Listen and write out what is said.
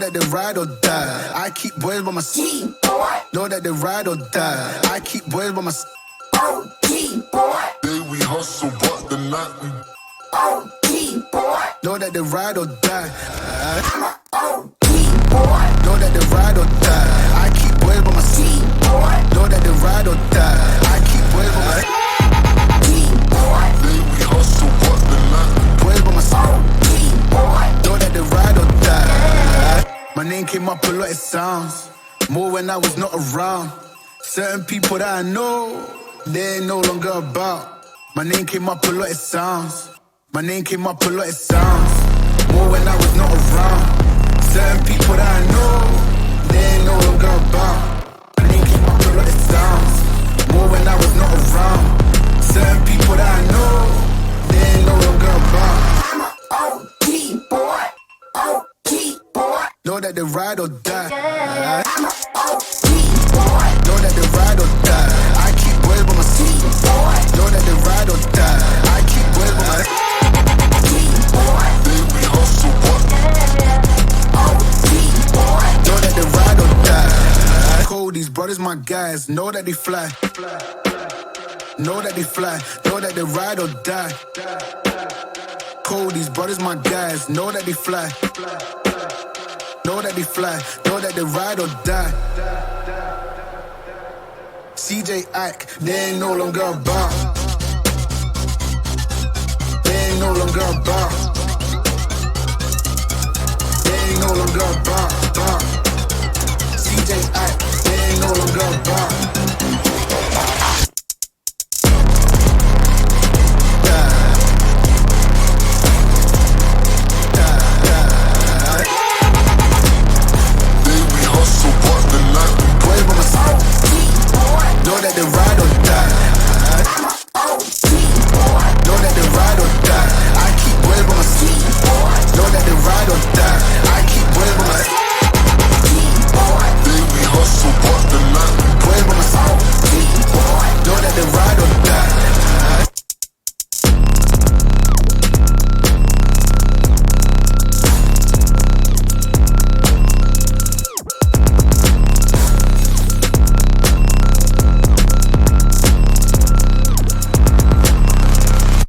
that they ride or die. I keep boys by my side. Know that they ride or die. I keep boys by my side. Day we hustle, but the night we know that they ride or die. Know that they ride or die. I keep boys by my side. Know that they ride or die. I keep boys by my side. Day we hustle, but the night Boys by my side. Know that they ride or die. My name came up a lot, it sounds more when I was not around. Certain people that I know, they ain't no longer about. My name came up a lot, it sounds. My name came up a lot, it sounds more when I was not around. Certain people that I know, they ain't no longer about. My name came up a lot, it sounds more when I was not around. Certain people that I know, they ain't no longer about. I'm a OG boy, OG boy. Know that they ride or die. I'm a OG boy. Know that they ride or die. I keep boys by my side. Know that they ride or die. I keep boys by my side. day we hustle, but Know that they ride or die. Cold, these brothers my guys. Know that they fly. Know that they fly. Know that they ride or die. Cold, these brothers my guys. Know that they fly. Know that they fly. Know that they ride or die. CJ Ike, they ain't no longer about. They ain't no longer